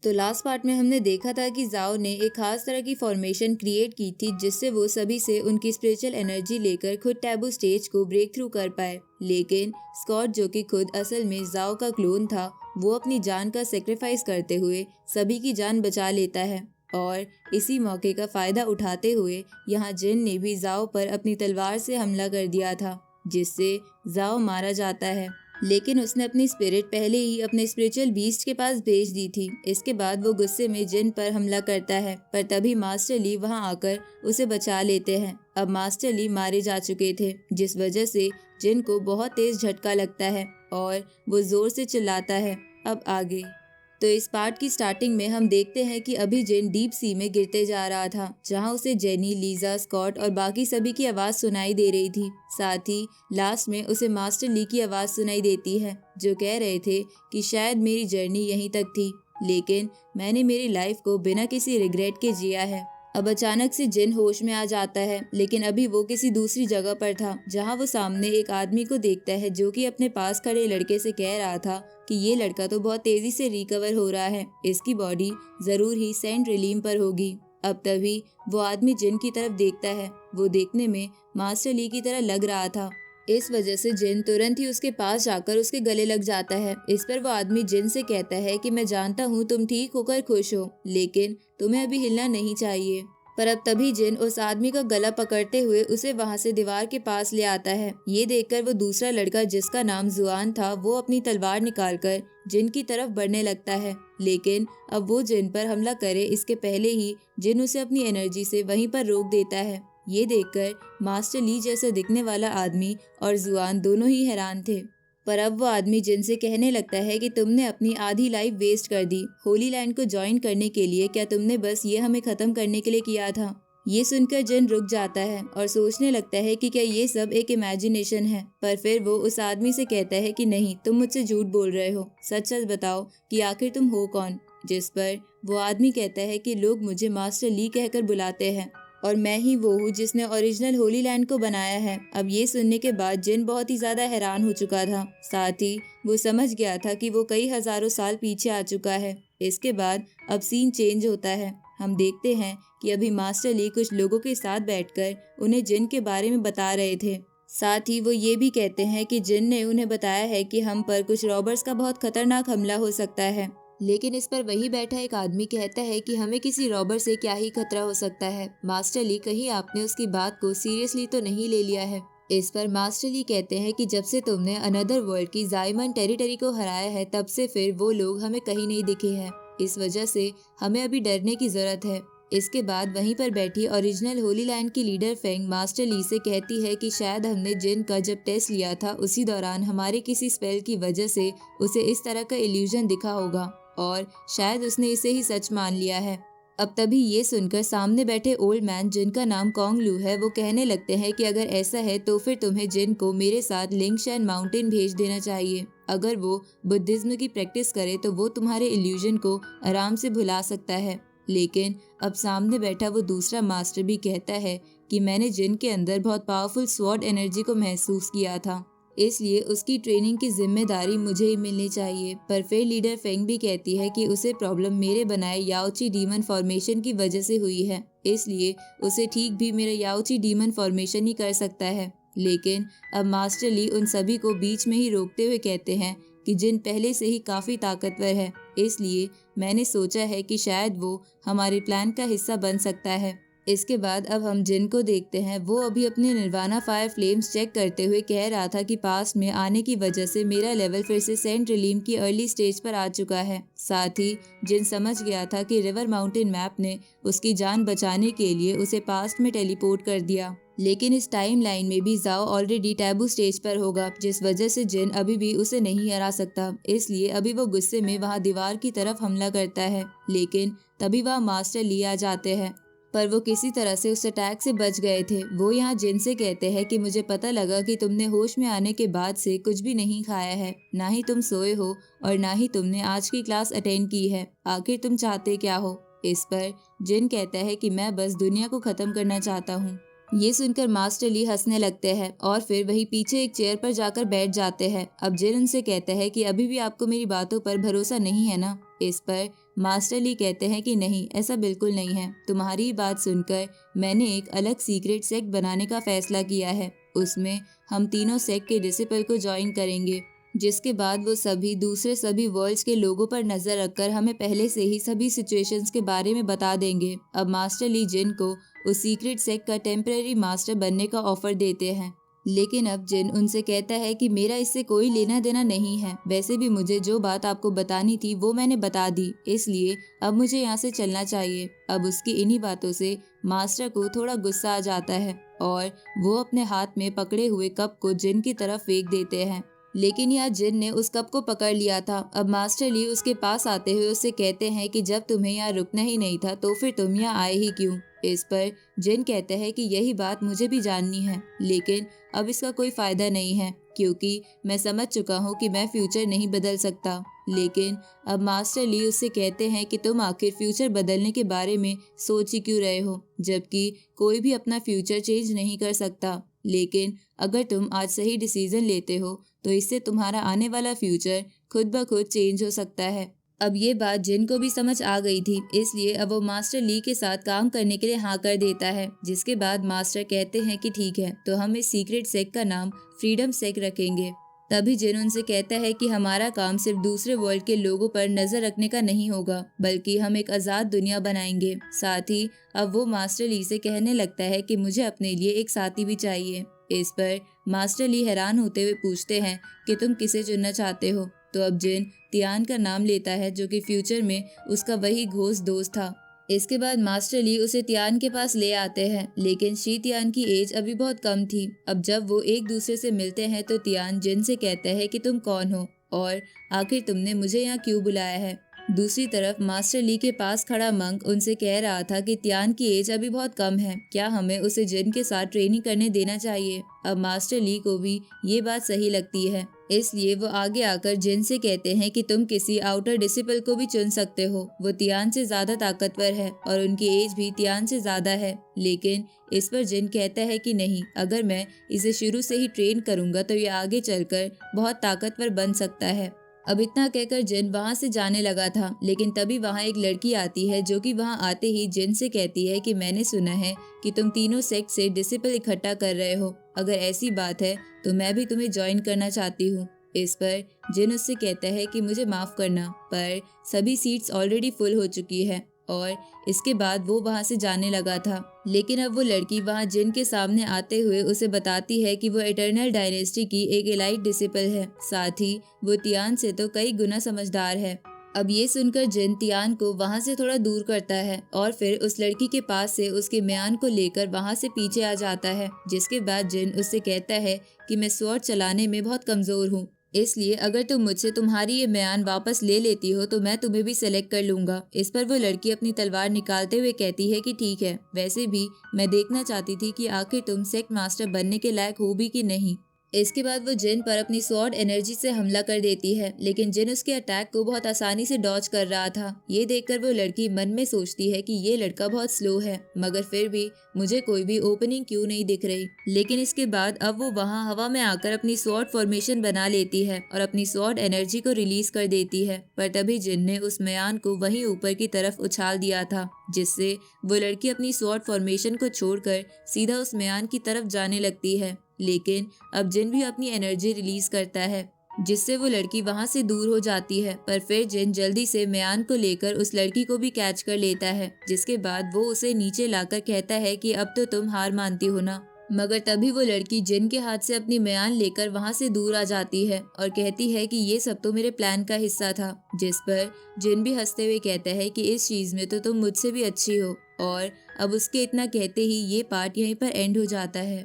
तो last part में हमने देखा था कि जाओ ने एक खास तरह की फॉर्मेशन क्रिएट की थी जिससे वो सभी से उनकी स्पिरिचुअल एनर्जी लेकर खुद टैबू स्टेज को ब्रेक थ्रू कर पाए। लेकिन स्कॉट, जो कि खुद असल में जाओ का क्लोन था, वो अपनी जान का सेक्रीफाइस करते हुए सभी की जान बचा लेता है। और इसी मौके का फायदा उठाते हुए यहाँ जिन ने भी जाओ पर अपनी तलवार से हमला कर दिया था, जिससे जाओ मारा जाता है। लेकिन उसने अपनी स्पिरिट पहले ही अपने स्पिरिचुअल बीस्ट के पास भेज दी थी। इसके बाद वो गुस्से में जिन पर हमला करता है, पर तभी मास्टर ली वहां आकर उसे बचा लेते हैं। अब मास्टर ली मारे जा चुके थे, जिस वजह से जिन को बहुत तेज झटका लगता है और वो जोर से चिल्लाता है। अब आगे तो इस पार्ट की स्टार्टिंग में हम देखते हैं कि अभी जिन डीप सी में गिरते जा रहा था, जहां उसे जेनी, लीजा, स्कॉट और बाकी सभी की आवाज सुनाई दे रही थी। साथ ही लास्ट में उसे मास्टर ली की आवाज सुनाई देती है, जो कह रहे थे कि शायद मेरी जर्नी यहीं तक थी, लेकिन मैंने मेरी लाइफ को बिना किसी रिग्रेट के जिया है। अब अचानक से जिन होश में आ जाता है, लेकिन अभी वो किसी दूसरी जगह पर था, जहां वो सामने एक आदमी को देखता है जो कि अपने पास खड़े लड़के से कह रहा था कि ये लड़का तो बहुत तेजी से रिकवर हो रहा है, इसकी बॉडी जरूर ही सेंट रिलीम पर होगी। अब तभी वो आदमी जिन की तरफ देखता है। वो देखने में मास्टर ली की तरह लग रहा था। इस वजह से जिन तुरंत ही उसके पास जाकर उसके गले लग जाता है। इस पर वो आदमी जिन से कहता है कि मैं जानता हूँ तुम ठीक होकर खुश हो, लेकिन तुम्हें अभी हिलना नहीं चाहिए। पर अब तभी जिन उस आदमी का गला पकड़ते हुए उसे वहां से दीवार के पास ले आता है। ये देखकर वो दूसरा लड़का, जिसका नाम जुआन था, वो अपनी तलवार निकालकर जिन की तरफ बढ़ने लगता है। लेकिन अब वो जिन पर हमला करे इसके पहले ही जिन उसे अपनी एनर्जी से वहीं पर रोक देता है। ये देखकर मास्टर ली जैसा दिखने वाला आदमी और जुआन दोनों ही हैरान थे। पर अब वो आदमी जिनसे कहने लगता है कि तुमने अपनी आधी लाइफ वेस्ट कर दी होली लैंड को ज्वाइन करने के लिए, क्या तुमने बस ये हमें खत्म करने के लिए किया था? ये सुनकर जिन रुक जाता है और सोचने लगता है कि क्या ये सब एक इमेजिनेशन है। पर फिर वो उस आदमी से कहता है कि नहीं, तुम मुझसे झूठ बोल रहे हो, सच सच बताओ कि आखिर तुम हो कौन? जिस पर वो आदमी कहता है कि लोग मुझे मास्टर ली कहकर बुलाते हैं और मैं ही वो हूँ जिसने ओरिजिनल होली लैंड को बनाया है। अब ये सुनने के बाद जिन बहुत ही ज्यादा हैरान हो चुका था। साथ ही वो समझ गया था कि वो कई हजारों साल पीछे आ चुका है। इसके बाद अब सीन चेंज होता है। हम देखते हैं कि अभी मास्टर ली कुछ लोगों के साथ बैठकर उन्हें जिन के बारे में बता रहे थे। साथ ही वो ये भी कहते हैं कि जिन ने उन्हें बताया है कि हम पर कुछ रॉबर्स का बहुत खतरनाक हमला हो सकता है। लेकिन इस पर वही बैठा एक आदमी कहता है कि हमें किसी रॉबर से क्या ही खतरा हो सकता है। मास्टर ली, कहीं आपने उसकी बात को सीरियसली तो नहीं ले लिया है? इस पर मास्टर ली कहते हैं कि जब से तुमने अनदर वर्ल्ड की जाइमन टेरिटरी को हराया है, तब से फिर वो लोग हमें कहीं नहीं दिखे हैं। इस वजह से हमें अभी डरने की जरूरत है। इसके बाद वहीं पर बैठी ओरिजिनल होली लैंड की लीडर फेंग मास्टर ली से कहती है कि शायद हमने जिन का जब टेस्ट लिया था, उसी दौरान हमारे किसी स्पेल की वजह से उसे इस तरह का इल्यूजन दिखा होगा और शायद उसने इसे ही सच मान लिया है। अब तभी ये सुनकर सामने बैठे ओल्ड मैन, जिनका नाम कॉन्ग लू है, वो कहने लगते हैं कि अगर ऐसा है तो फिर तुम्हें जिन को मेरे साथ लिंगशैन माउंटेन भेज देना चाहिए। अगर वो बुद्धिज्म की प्रैक्टिस करे तो वो तुम्हारे इल्यूजन को आराम से भुला सकता है। लेकिन अब सामने बैठा वो दूसरा मास्टर भी कहता है कि मैंने जिन के अंदर बहुत पावरफुल स्वॉर्ड एनर्जी को महसूस किया था, इसलिए उसकी ट्रेनिंग की जिम्मेदारी मुझे ही मिलनी चाहिए। पर फिर लीडर फेंग भी कहती है कि उसे प्रॉब्लम मेरे बनाए याओची डीमन फॉर्मेशन की वजह से हुई है, इसलिए उसे ठीक भी मेरा याओची डीमन फॉर्मेशन ही कर सकता है। लेकिन अब मास्टर ली उन सभी को बीच में ही रोकते हुए कहते हैं कि जिन पहले से ही काफी ताकतवर है, इसलिए मैंने सोचा है कि शायद वो हमारे प्लान का हिस्सा बन सकता है। इसके बाद अब हम जिन को देखते हैं। वो अभी अपने निर्वाणा फायर फ्लेम्स चेक करते हुए कह रहा था कि पास में आने की वजह से मेरा लेवल फिर से सेंट रिलीम की अर्ली स्टेज पर आ चुका है। साथ ही जिन समझ गया था कि रिवर माउंटेन मैप ने उसकी जान बचाने के लिए उसे पास्ट में टेलीपोर्ट कर दिया। लेकिन इस टाइम लाइन में भी जाओ ऑलरेडी टैबू स्टेज पर होगा, जिस वजह से जिन अभी भी उसे नहीं हरा सकता। इसलिए अभी वो गुस्से में वहां दीवार की तरफ हमला करता है। लेकिन तभी वह मास्टर ली आ जाते हैं, पर वो किसी तरह से उस अटैक से बच गए थे। वो यहाँ जिन से कहते हैं कि मुझे पता लगा कि तुमने होश में आने के बाद से कुछ भी नहीं खाया है, ना ही तुम सोए हो और ना ही तुमने आज की क्लास अटेंड की है। आखिर तुम चाहते क्या हो? इस पर जिन कहता है कि मैं बस दुनिया को खत्म करना चाहता हूँ। ये सुनकर मास्टर ली हंसने लगते हैं और फिर वही पीछे एक चेयर पर जाकर बैठ जाते हैं। अब जिन उनसे कहता है कि अभी भी आपको मेरी बातों पर भरोसा नहीं है ना? इस पर मास्टर ली कहते हैं कि नहीं, ऐसा बिल्कुल नहीं है। तुम्हारी बात सुनकर मैंने एक अलग सीक्रेट सेक्ट बनाने का फैसला किया है। उसमें हम तीनों सेक्ट के डिसिपल को ज्वाइन करेंगे, जिसके बाद वो सभी दूसरे सभी वर्ल्ड्स के लोगों पर नजर रखकर हमें पहले से ही सभी सिचुएशंस के बारे में बता देंगे। अब मास्टर ली जिन को उस सीक्रेट सेक्ट का टेम्पररी मास्टर बनने का ऑफर देते हैं, लेकिन अब जिन उनसे कहता है कि मेरा इससे कोई लेना देना नहीं है। वैसे भी मुझे जो बात आपको बतानी थी वो मैंने बता दी, इसलिए अब मुझे यहाँ से चलना चाहिए। अब उसकी इन्हीं बातों से मास्टर को थोड़ा गुस्सा आ जाता है और वो अपने हाथ में पकड़े हुए कप को जिन की तरफ फेंक देते हैं, लेकिन यहाँ जिन ने उस कप को पकड़ लिया था। अब मास्टर ली उसके पास आते हुए उससे कहते हैं कि जब तुम्हें यहाँ रुकना ही नहीं था तो फिर तुम यहाँ आए ही क्यों। इस पर जिन कहते हैं कि यही बात मुझे भी जाननी है, लेकिन अब इसका कोई फायदा नहीं है क्योंकि मैं समझ चुका हूँ कि मैं फ्यूचर नहीं बदल सकता। लेकिन अब मास्टर ली उससे कहते हैं कि तुम आखिर फ्यूचर बदलने के बारे में सोच ही क्यों रहे हो, जबकि कोई भी अपना फ्यूचर चेंज नहीं कर सकता। लेकिन अगर तुम आज सही डिसीजन लेते हो तो इससे तुम्हारा आने वाला फ्यूचर खुद ब खुद चेंज हो सकता है। अब ये बात जिन को भी समझ आ गई थी, इसलिए अब वो मास्टर ली के साथ काम करने के लिए हाँ कर देता है। जिसके बाद मास्टर कहते हैं कि ठीक है, तो हम इस सीक्रेट सेक्ट का नाम फ्रीडम सेक्ट रखेंगे। तभी जिन उनसे कहता है कि हमारा काम सिर्फ दूसरे वर्ल्ड के लोगों पर नजर रखने का नहीं होगा, बल्कि हम एक आज़ाद दुनिया बनाएंगे। साथ ही अब वो मास्टर ली से कहने लगता है कि मुझे अपने लिए एक साथी भी चाहिए। इस पर मास्टर ली हैरान होते हुए पूछते हैं कि तुम किसे चुनना चाहते हो। तो अब जिन तियान का नाम लेता है, जो कि फ्यूचर में उसका वही घोस्ट दोस्त था। इसके बाद मास्टर ली उसे तियान के पास ले आते हैं, लेकिन शी तियान की एज अभी बहुत कम थी। अब जब वो एक दूसरे से मिलते हैं तो तियान जिन से कहता है कि तुम कौन हो और आखिर तुमने मुझे यहाँ क्यों बुलाया है। दूसरी तरफ मास्टर ली के पास खड़ा मंक उनसे कह रहा था कि तियान की एज अभी बहुत कम है, क्या हमें उसे जिन के साथ ट्रेनिंग करने देना चाहिए। अब मास्टर ली को भी ये बात सही लगती है, इसलिए वो आगे आकर जिन से कहते हैं कि तुम किसी आउटर डिसिपल को भी चुन सकते हो। वो तियान से ज्यादा ताकतवर है और उनकी एज भी तियान से ज्यादा है। लेकिन इस पर जिन कहता है कि नहीं, अगर मैं इसे शुरू से ही ट्रेन करूंगा तो ये आगे चलकर बहुत ताकतवर बन सकता है। अब इतना कहकर जिन वहां से जाने लगा था, लेकिन तभी वहां एक लड़की आती है, जो कि वहां आते ही जिन से कहती है कि मैंने सुना है कि तुम तीनों सेक्ट से डिसिपल इकट्ठा कर रहे हो। अगर ऐसी बात है तो मैं भी तुम्हें ज्वाइन करना चाहती हूँ। इस पर जिन उससे कहता है कि मुझे माफ करना, पर सभी सीट्स ऑलरेडी फुल हो चुकी है। और इसके बाद वो वहां से जाने लगा था, लेकिन अब वो लड़की वहां जिन के सामने आते हुए उसे बताती है कि वो इटर्नल डायनेस्टी की एक एलाइट डिसिपल है, साथ ही वो तियान से तो कई गुना समझदार है। अब ये सुनकर जिन तियान को वहां से थोड़ा दूर करता है और फिर उस लड़की के पास से उसके म्यान को लेकर वहां से पीछे आ जाता है। जिसके बाद जिन उससे कहता है कि मैं स्वॉर्ड चलाने में बहुत कमजोर हूँ, इसलिए अगर तुम मुझसे तुम्हारी ये म्यान वापस ले लेती हो तो मैं तुम्हें भी सेलेक्ट कर लूंगा। इस पर वो लड़की अपनी तलवार निकालते हुए कहती है कि ठीक है, वैसे भी मैं देखना चाहती थी कि आखिर तुम सेक्ट मास्टर बनने के लायक हो भी कि नहीं। इसके बाद वो जिन पर अपनी स्वॉर्ड एनर्जी से हमला कर देती है, लेकिन जिन उसके अटैक को बहुत आसानी से डॉज कर रहा था। ये देखकर वो लड़की मन में सोचती है कि ये लड़का बहुत स्लो है, मगर फिर भी मुझे कोई भी ओपनिंग क्यों नहीं दिख रही। लेकिन इसके बाद अब वो वहाँ हवा में आकर अपनी स्वॉर्ड फॉर्मेशन बना लेती है और अपनी स्वॉर्ड एनर्जी को रिलीज कर देती है। पर तभी जिन ने उस म्यान को वहीं ऊपर की तरफ उछाल दिया था, जिससे वो लड़की अपनी स्वॉर्ड फॉर्मेशन को छोड़कर सीधा उस म्यान की तरफ जाने लगती है। लेकिन अब जिन भी अपनी एनर्जी रिलीज करता है, जिससे वो लड़की वहां से दूर हो जाती है। पर फिर जिन जल्दी से म्यान को लेकर उस लड़की को भी कैच कर लेता है, जिसके बाद वो उसे नीचे लाकर कहता है कि अब तो तुम हार मानती हो ना। मगर तभी वो लड़की जिन के हाथ से अपनी म्यान लेकर वहां से दूर आ जाती है और कहती है कि ये सब तो मेरे प्लान का हिस्सा था। जिस पर जिन भी हंसते हुए कहता है कि इस चीज में तो तुम मुझसे भी अच्छी हो। और अब उसके इतना कहते ही ये पार्ट यहीं पर एंड हो जाता है।